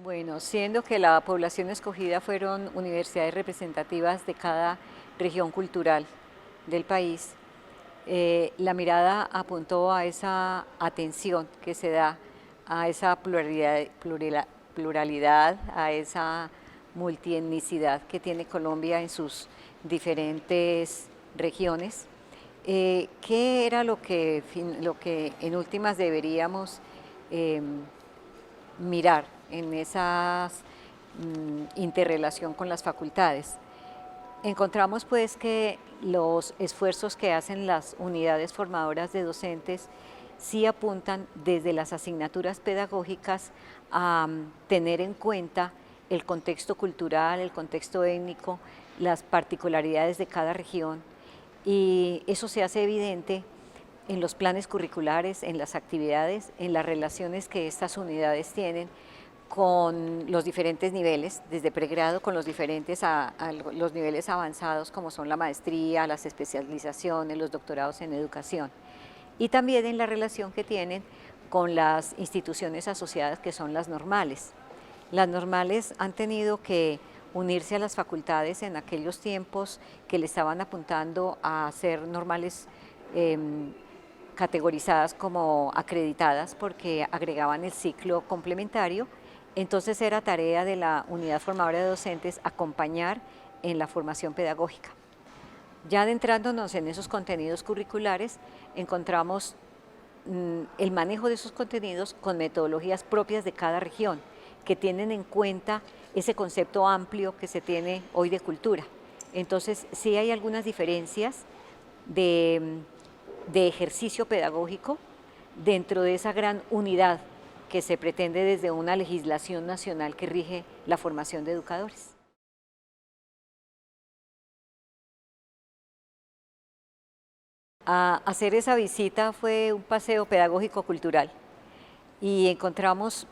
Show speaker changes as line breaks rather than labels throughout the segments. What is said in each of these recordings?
Bueno, siendo que la población escogida fueron universidades representativas de cada región cultural del país, la mirada apuntó a esa atención que se da a esa pluralidad, a esa multietnicidad que tiene Colombia en sus diferentes regiones. ¿Qué era lo que en últimas deberíamos em, mirar en esa interrelación con las facultades? Encontramos pues que los esfuerzos que hacen las unidades formadoras de docentes sí apuntan desde las asignaturas pedagógicas a tener en cuenta el contexto cultural, el contexto étnico, las particularidades de cada región, y eso se hace evidente en los planes curriculares, en las actividades, en las relaciones que estas unidades tienen con los diferentes niveles, desde pregrado con los diferentes a los niveles avanzados como son la maestría, las especializaciones, los doctorados en educación, y también en la relación que tienen con las instituciones asociadas que son las normales. Las normales han tenido que unirse a las facultades en aquellos tiempos que le estaban apuntando a ser normales categorizadas como acreditadas porque agregaban el ciclo complementario. Entonces era tarea de la unidad formadora de docentes acompañar en la formación pedagógica. Ya adentrándonos en esos contenidos curriculares, encontramos el manejo de esos contenidos con metodologías propias de cada región, que tienen en cuenta ese concepto amplio que se tiene hoy de cultura. Entonces, sí hay algunas diferencias de ejercicio pedagógico dentro de esa gran unidad que se pretende desde una legislación nacional que rige la formación de educadores. A hacer esa visita fue un paseo pedagógico cultural y encontramos,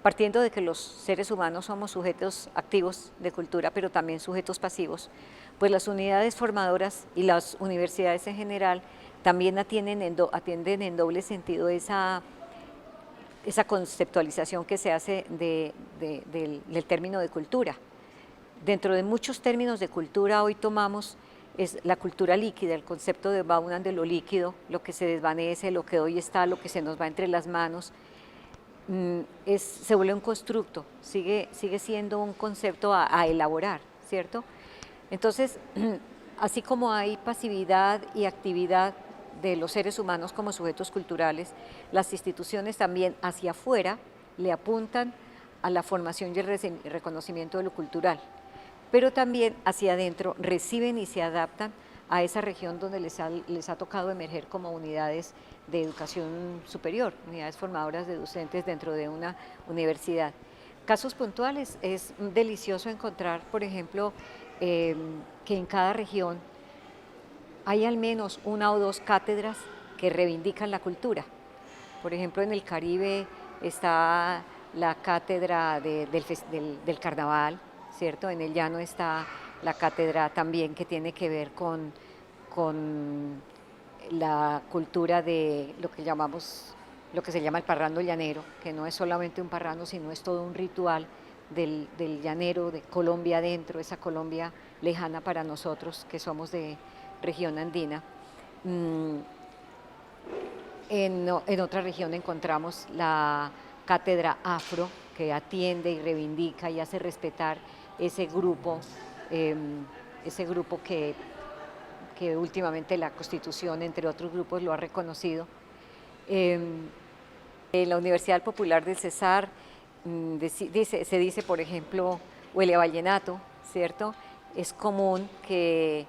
partiendo de que los seres humanos somos sujetos activos de cultura, pero también sujetos pasivos, pues las unidades formadoras y las universidades en general también atienden en doble sentido esa conceptualización que se hace del término de cultura. Dentro de muchos términos de cultura hoy tomamos es la cultura líquida, el concepto de Bauman de lo líquido, lo que se desvanece, lo que hoy está, lo que se nos va entre las manos, se vuelve un constructo, sigue siendo un concepto a elaborar, ¿cierto? Entonces, así como hay pasividad y actividad de los seres humanos como sujetos culturales, las instituciones también hacia afuera le apuntan a la formación y el reconocimiento de lo cultural, pero también hacia adentro reciben y se adaptan a esa región donde les ha tocado emerger como unidades de educación superior, unidades formadoras de docentes dentro de una universidad. Casos puntuales, es delicioso encontrar, por ejemplo, que en cada región hay al menos una o dos cátedras que reivindican la cultura. Por ejemplo, en el Caribe está la cátedra del carnaval, ¿cierto? En el llano está la cátedra también que tiene que ver con la cultura de lo que se llama el parrando llanero, que no es solamente un parrando, sino es todo un ritual del llanero, de Colombia adentro, esa Colombia lejana para nosotros que somos de región andina. En otra región encontramos la cátedra afro, que atiende y reivindica y hace respetar ese grupo, eh, que últimamente la Constitución, entre otros grupos, lo ha reconocido. Eh, en la Universidad Popular del Cesar se dice, por ejemplo, huele a vallenato, ¿cierto? Es común que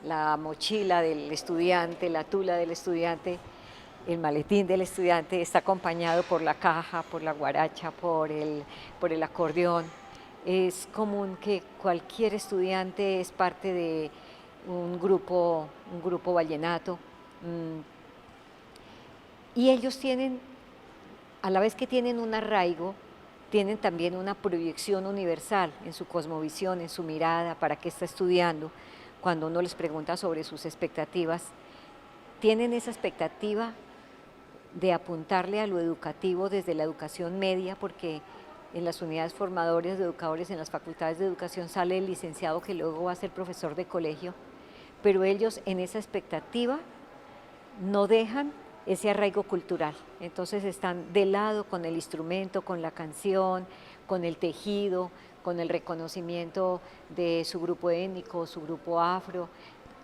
la mochila del estudiante, la tula del estudiante, el maletín del estudiante está acompañado por la caja, por la guaracha, por el acordeón. Es común que cualquier estudiante es parte de un grupo vallenato. Y ellos tienen, a la vez que tienen un arraigo, tienen también una proyección universal en su cosmovisión, en su mirada, para qué está estudiando. Cuando uno les pregunta sobre sus expectativas, tienen esa expectativa de apuntarle a lo educativo desde la educación media, porque en las unidades formadoras de educadores, en las facultades de educación, sale el licenciado que luego va a ser profesor de colegio, pero ellos en esa expectativa no dejan ese arraigo cultural. Entonces están de lado con el instrumento, con la canción, con el tejido, con el reconocimiento de su grupo étnico, su grupo afro,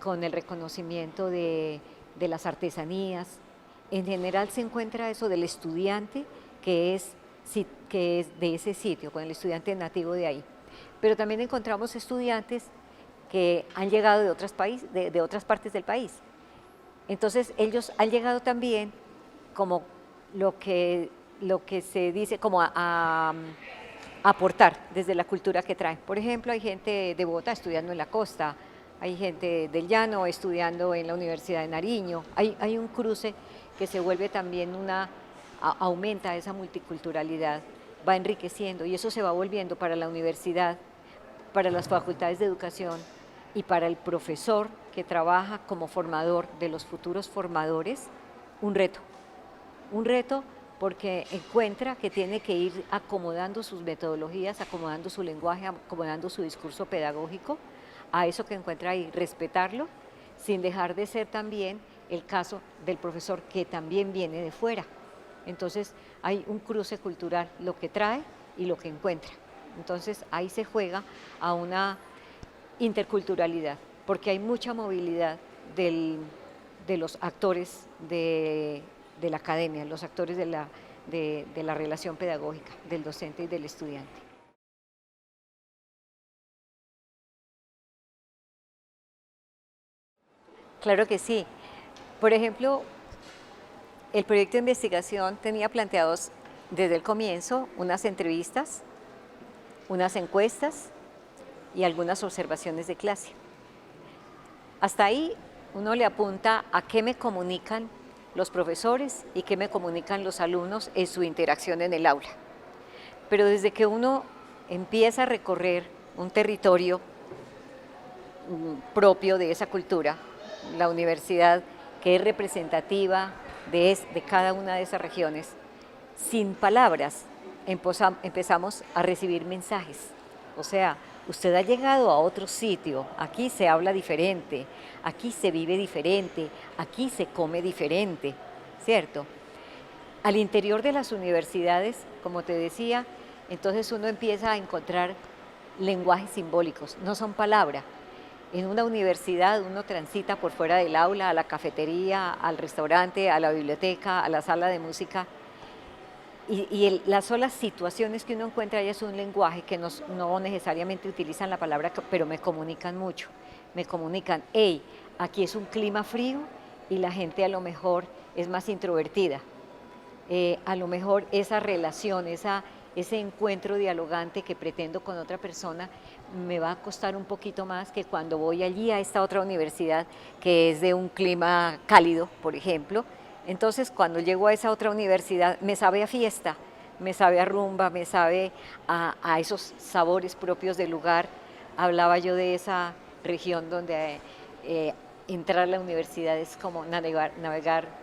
con el reconocimiento de las artesanías. En general se encuentra eso del estudiante que es de ese sitio, con el estudiante nativo de ahí. Pero también encontramos estudiantes que han llegado de otras partes del país. Entonces ellos han llegado también como lo que se dice, como a aportar desde la cultura que traen. Por ejemplo, hay gente de Bogotá estudiando en la costa, hay gente del llano estudiando en la Universidad de Nariño, hay un cruce que se vuelve también aumenta esa multiculturalidad, va enriqueciendo y eso se va volviendo para la universidad, para las facultades de educación y para el profesor que trabaja como formador de los futuros formadores, un reto porque encuentra que tiene que ir acomodando sus metodologías, acomodando su lenguaje, acomodando su discurso pedagógico a eso que encuentra ahí, respetarlo, sin dejar de ser también el caso del profesor que también viene de fuera. Entonces hay un cruce cultural, lo que trae y lo que encuentra. Entonces ahí se juega a una interculturalidad, porque hay mucha movilidad de los actores de la academia, los actores de la relación pedagógica, del docente y del estudiante. Claro que sí. Por ejemplo, el proyecto de investigación tenía planteados desde el comienzo unas entrevistas, unas encuestas y algunas observaciones de clase. Hasta ahí uno le apunta a qué me comunican los profesores y qué me comunican los alumnos en su interacción en el aula. Pero desde que uno empieza a recorrer un territorio propio de esa cultura, la universidad que es representativa de cada una de esas regiones, sin palabras empezamos a recibir mensajes. O sea, usted ha llegado a otro sitio, aquí se habla diferente, aquí se vive diferente, aquí se come diferente, ¿cierto? Al interior de las universidades, como te decía, entonces uno empieza a encontrar lenguajes simbólicos, no son palabras. En una universidad uno transita por fuera del aula, a la cafetería, al restaurante, a la biblioteca, a la sala de música, y las solas situaciones que uno encuentra ahí es un lenguaje que no necesariamente utilizan la palabra, pero me comunican mucho. Me comunican, hey, aquí es un clima frío y la gente a lo mejor es más introvertida. A lo mejor esa relación, ese encuentro dialogante que pretendo con otra persona me va a costar un poquito más que cuando voy allí a esta otra universidad que es de un clima cálido, por ejemplo. Entonces, cuando llego a esa otra universidad, me sabe a fiesta, me sabe a rumba, me sabe a esos sabores propios del lugar. Hablaba yo de esa región donde entrar a la universidad es como navegar,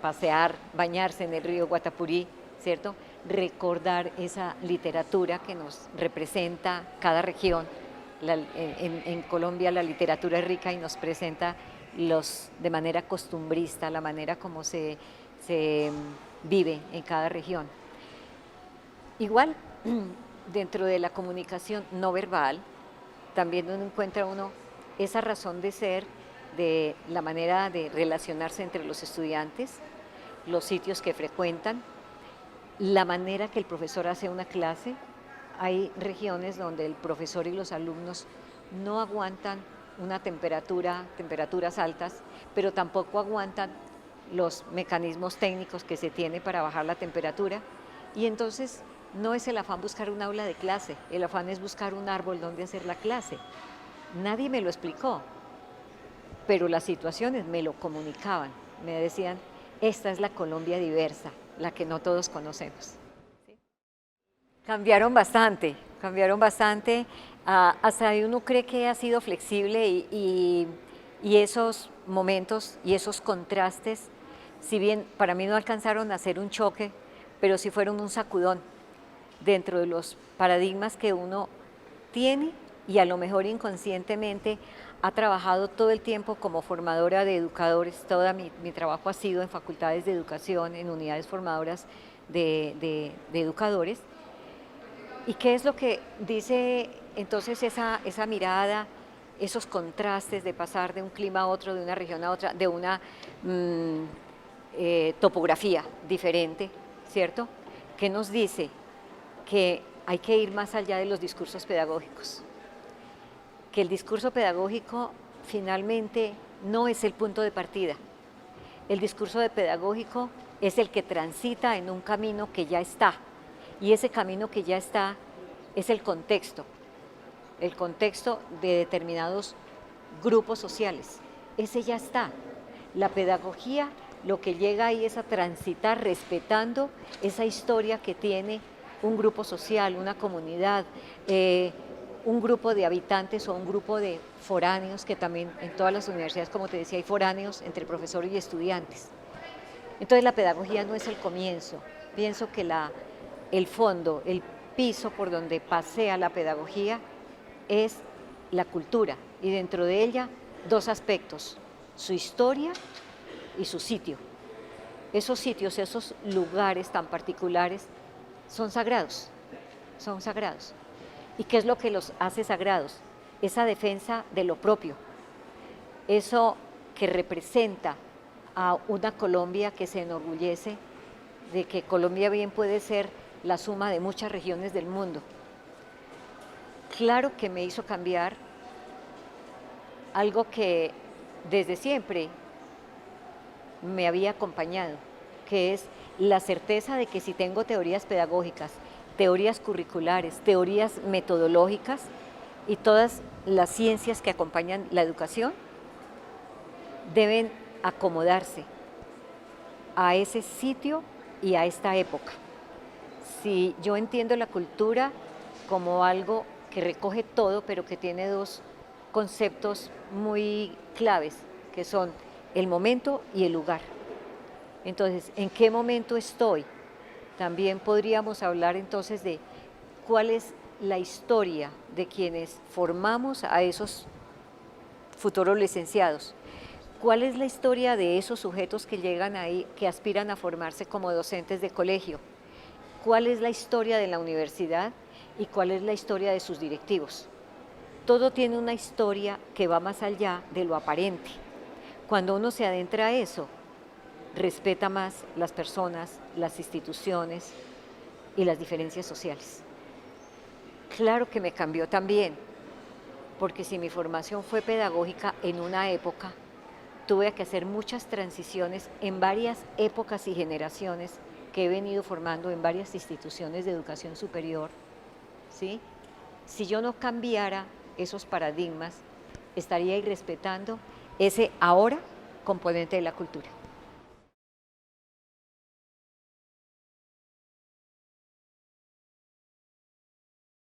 pasear, bañarse en el río Guatapurí, ¿cierto? Recordar esa literatura que nos representa cada región. En Colombia la literatura es rica y nos presenta de manera costumbrista, la manera como se vive en cada región. Igual, dentro de la comunicación no verbal, también encuentra uno esa razón de ser de la manera de relacionarse entre los estudiantes, los sitios que frecuentan, la manera que el profesor hace una clase. Hay regiones donde el profesor y los alumnos no aguantan temperaturas altas, pero tampoco aguantan los mecanismos técnicos que se tiene para bajar la temperatura, y entonces no es el afán buscar un aula de clase, el afán es buscar un árbol donde hacer la clase. Nadie me lo explicó, pero las situaciones me lo comunicaban, me decían, esta es la Colombia diversa, la que no todos conocemos. ¿Sí? Cambiaron bastante, hasta ahí uno cree que ha sido flexible y esos momentos y esos contrastes, si bien para mí no alcanzaron a hacer un choque, pero sí fueron un sacudón. dentro de los paradigmas que uno tiene y a lo mejor inconscientemente ha trabajado todo el tiempo como formadora de educadores. Todo mi trabajo ha sido en facultades de educación, en unidades formadoras de educadores. ¿Y qué es lo que dice entonces esa mirada, esos contrastes de pasar de un clima a otro, de una región a otra, de una topografía diferente, ¿cierto? ¿Qué nos dice? Que hay que ir más allá de los discursos pedagógicos, que el discurso pedagógico finalmente no es el punto de partida. El discurso pedagógico es el que transita en un camino que ya está, y ese camino que ya está es el contexto de determinados grupos sociales. Ese ya está. La pedagogía lo que llega ahí es a transitar respetando esa historia que tiene un grupo social, una comunidad, un grupo de habitantes o un grupo de foráneos, que también en todas las universidades, como te decía, hay foráneos entre profesores y estudiantes. Entonces la pedagogía no es el comienzo. Pienso que el fondo, el piso por donde pasea la pedagogía es la cultura, y dentro de ella dos aspectos: su historia y su sitio. Esos sitios, esos lugares tan particulares son sagrados, son sagrados. ¿Y qué es lo que los hace sagrados? Esa defensa de lo propio, eso que representa a una Colombia que se enorgullece de que Colombia bien puede ser la suma de muchas regiones del mundo. Claro que me hizo cambiar algo que desde siempre me había acompañado, que es la certeza de que si tengo teorías pedagógicas, teorías curriculares, teorías metodológicas y todas las ciencias que acompañan la educación, deben acomodarse a ese sitio y a esta época. Si yo entiendo la cultura como algo que recoge todo, pero que tiene dos conceptos muy claves, que son el momento y el lugar. Entonces, ¿en qué momento estoy? También podríamos hablar entonces de cuál es la historia de quienes formamos a esos futuros licenciados. ¿Cuál es la historia de esos sujetos que llegan ahí, que aspiran a formarse como docentes de colegio? ¿Cuál es la historia de la universidad y cuál es la historia de sus directivos? Todo tiene una historia que va más allá de lo aparente. Cuando uno se adentra a eso, respeta más las personas, las instituciones y las diferencias sociales. Claro que me cambió también, porque si mi formación fue pedagógica en una época, tuve que hacer muchas transiciones en varias épocas y generaciones que he venido formando en varias instituciones de educación superior, ¿sí? Si yo no cambiara esos paradigmas, estaría irrespetando ese ahora componente de la cultura.